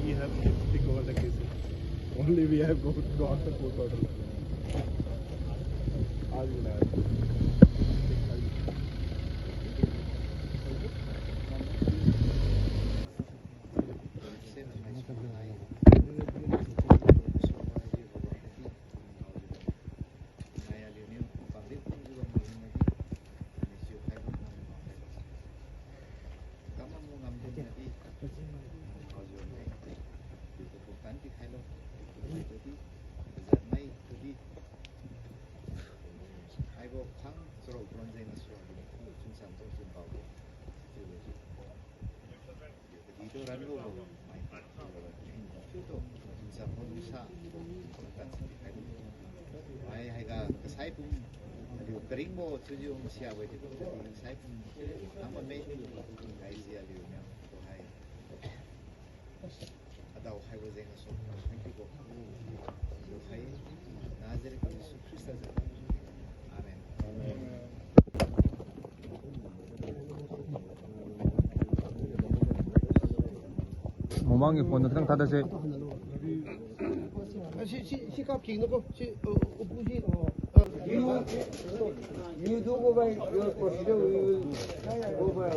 We have lipstick over the cases. Only we have got the court order. Gringo tujuh siapa itu saya pun nama me Asia liunya tu hai atau hai wajah ngasih nanti kok tu hai nazar itu Kristus saja amin 모망이 보는 상 다다세 si kapking nó có si upusi You do go by your procedure, we will go by.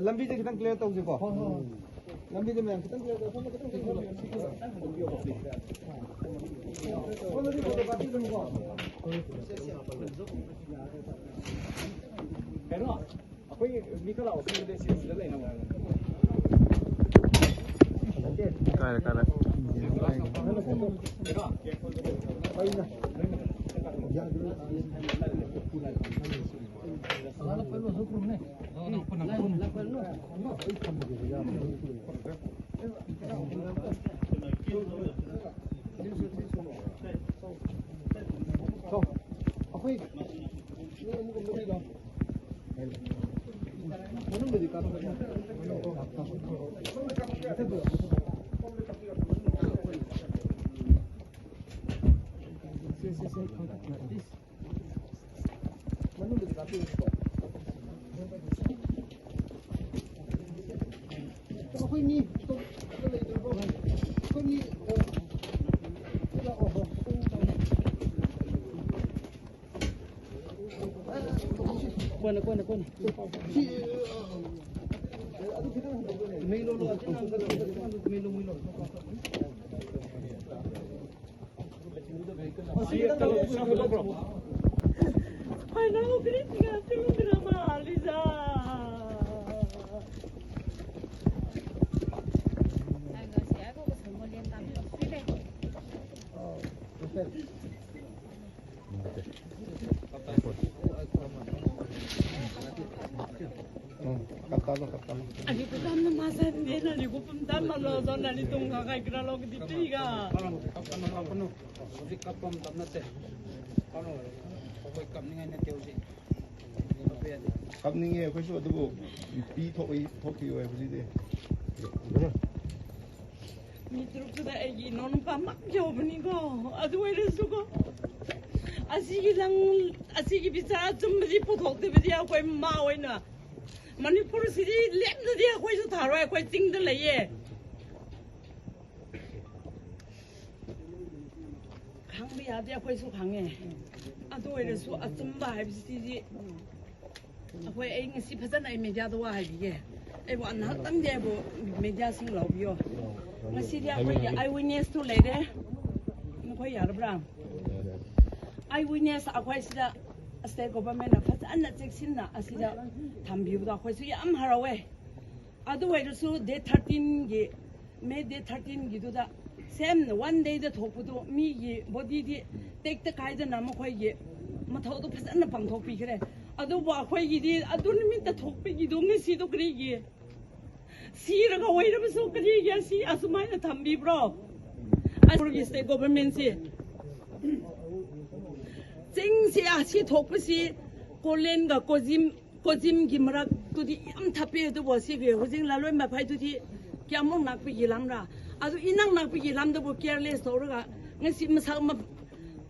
लंबी से कितना clear तो उसे को लंबी से मैं कितना क्लियर तो हम कितना क्लियर कौन सी फोटो काटी तुमको हेलो कोई निकल आओ फिर दे से ले लेना काले काले Kuan. Si aduh kita Milo lo aja Milo. Ay, no, criticaste un drama, Lisa. Algo que se moliendo también. Ani ko tam na masa ni na ni ko pum tam ma lo so na ni tung ka kai kra lo ki ti ga. 갑닝에 훨씬 어두고 비 토끼 왜 그러지? Ni truk da ai non pa mak jo ni ko. Adu ai su ko. Asigi bisa zum bi pu thok de bi ya koi ma oi na. Manipur si lem de dia koi su tha roi koi ting de le ye. Khang bi ya dia koi su khang ye. Adu ai su a zum ba hai bi si ji. Koi ai ngi si phasan ai me ja do wa hai bi ye. Ai wa na tam de bo me ja sing lo bi yo. Ngasi dia koi ya ai witness tu le de. Mo koi ya bra. I witness akwai sida state government na fat an cheksin na asida thambiu da khoi su yam harawe adu wai su day 13 gi may day 13 gi du da same one day da thopu du mi gi body di tek ta kai da na ma khoi gi ma thau du fat an pang thok pi kre adu ba khoi gi di adu ni mi ta thok pi gi du ngi si du kri gi si ra ga wai ra su kri gi si asumai na thambi bro as state government si Jing si a si thok si kolen ga kozim gimrak tu di am thape tu bo si ge hojing la loi ma phai tu di kyamong nak pi gilam ra adu inang nak pi gilam da bo careless so ra ngi si masa ma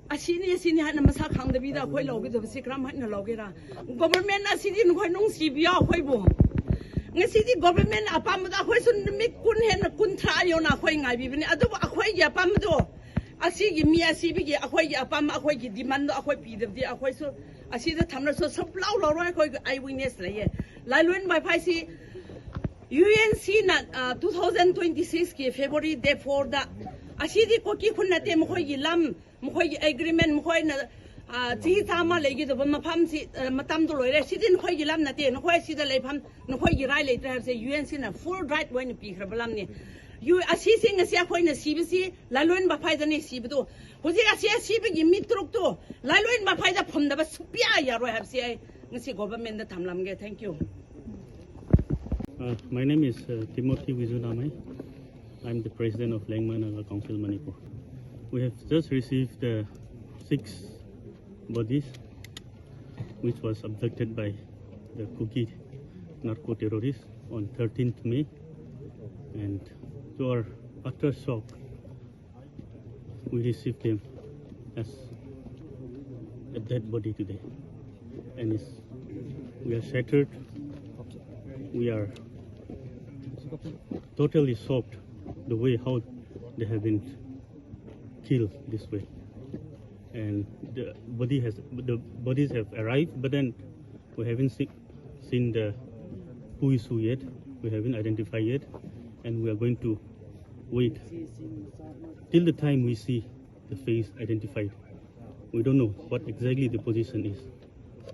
asini ha na masa khang da bi da khoi lo ge da si kram ha na lo ge ra government asini khoi nong si bia khoi bo ngi si di government apam da khoi sun mi kun he na kun thra yo na khoi ngai bi ni adu khoi ya pam do asigi mi asibigi akhoi apam akhoi gi demand akhoi pidabdi akhoi so asida thamna so sab lau lau roi khoi ai witness la ye lailuen bai phai si UNC na 2026 ki February day 4 da asidi ko ki khun na te mo khoi gi lam mo khoi gi agreement mo khoi na chi tama le gi do ma pham si matam do loi re sidin khoi gi lam na te no khoi sida le pham no khoi gi rai le tra se UNC na full right when pi khra balam ni you assising as ya khoi na CBC la loin ba phai da ni CBdo hoji ga CB gi mitruk to la loin ba phai da phom da ba supia ya ro have si ngasi government da thamlam ge thank you. My name is Timothy Wizunamai. I'm the president of Langma Naga Council Manipur. We have just received 6 bodies which was abducted by the Kuki narco terrorists on 13th May, and to our utter shock, we received them as a dead body today, and we are shattered. We are totally shocked the way how they have been killed this way, and the bodies have arrived, but then we haven't seen the who is who yet. We haven't identified yet, and we are going to wait till the time we see the face identified. We don't know what exactly the position is,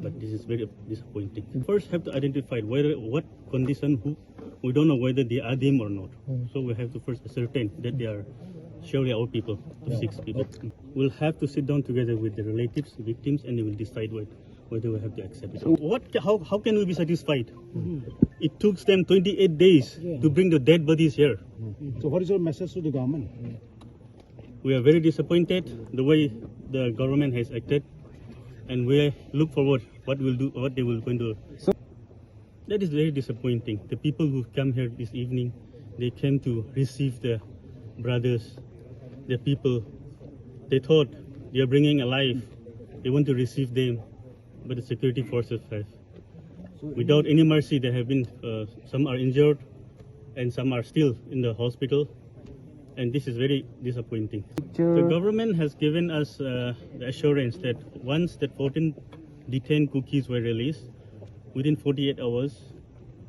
but this is very disappointing. First, have to identify what condition, who. We don't know whether they are them or not. So we have to first ascertain that they are surely our people, the 6 people. We'll have to sit down together with the relatives, victims, and they will decide whether we have to accept it. How can we be satisfied? It took them 28 days to bring the dead bodies here. So what is your message to the government? We are very disappointed the way the government has acted, and we look forward what they will going to. That is very disappointing. The people who come here this evening, they came to receive the brothers, the people. They thought they are bringing alive. They want to receive them, but the security forces have, without any mercy, there have been some are injured, and some are still in the hospital, and this is very disappointing. The government has given us the assurance that once the 14 detained cookies were released, within 48 hours,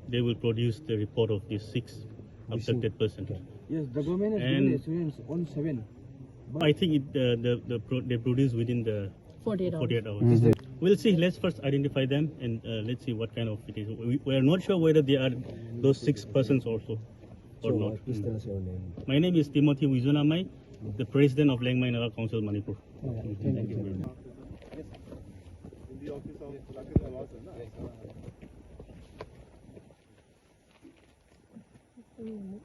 they will produce the report of these 6 abducted persons. Yes, the government has given assurance on 7. I think they produce within the 48 hours. We'll see. Let's first identify them, and let's see what kind of it is. We are not sure whether they are those 6 persons also or not. Please tell us your name. My name is Timothy Wizunamai, the president of Langma Naga Council Manipur. Thank you very much. In the office of 음.